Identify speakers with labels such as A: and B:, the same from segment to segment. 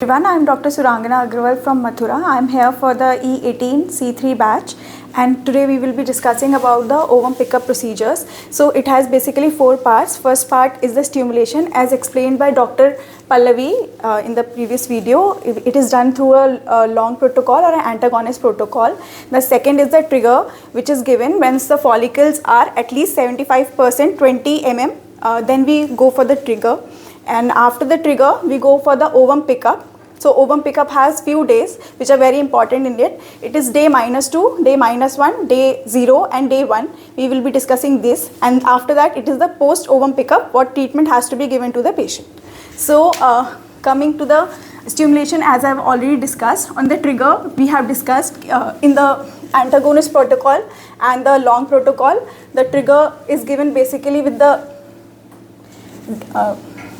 A: Everyone, I am Dr. Surangana Agrawal from Mathura. I am here for the E18 C3 batch, and today we will be discussing about the ovum pickup procedures. So it has basically 4 parts. First part is the stimulation as explained by Dr. Pallavi in the previous video. It is done through a long protocol or an antagonist protocol. The second is the trigger, which is given once the follicles are at least 75% 20 mm. Then we go for the trigger. And after the trigger, we go for the ovum pickup. So ovum pickup has few days which are very important in it. It is day -2, day -1, day 0 and day 1. We will be discussing this, and after that it is the post ovum pickup, what treatment has to be given to the patient. So coming to the stimulation, as I have already discussed, on the trigger we have discussed in the antagonist protocol and the long protocol. The trigger is given basically with the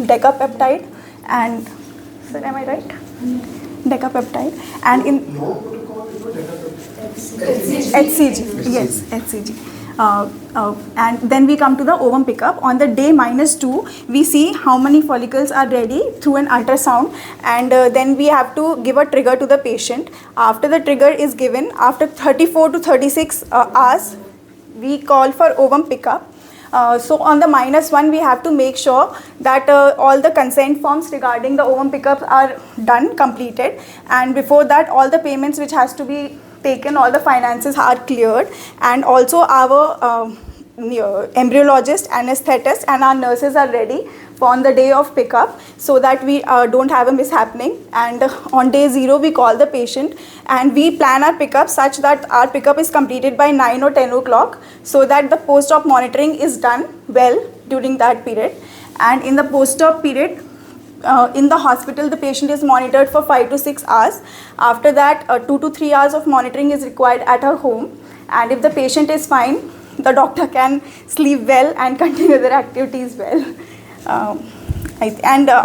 A: decapeptide and, sir, am I right? Decapeptide and in HCG, yes, HCG. And then we come to the ovum pickup. On the day -2, we see how many follicles are ready through an ultrasound, and then we have to give a trigger to the patient. After the trigger is given, after 34 to 36 hours, we call for ovum pickup. So on the -1, we have to make sure that all the consent forms regarding the ovum pickups are done, completed, and before that all the payments which has to be taken, all the finances are cleared, and also our embryologist, anesthetist and our nurses are ready for on the day of pickup, so that we don't have a mishappening. And on day 0 we call the patient, and we plan our pickup such that our pickup is completed by 9 or 10 o'clock, so that the post-op monitoring is done well during that period. And in the post-op period, in the hospital, the patient is monitored for 5 to 6 hours. After that, 2 to 3 hours of monitoring is required at her home, and if the patient is fine, the doctor can sleep well and continue their activities well.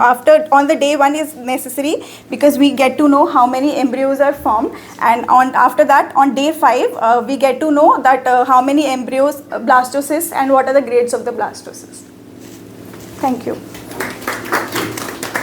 A: After on the day 1 is necessary because we get to know how many embryos are formed, and after that on day 5 we get to know that how many embryos blastocysts and what are the grades of the blastocysts. Thank you.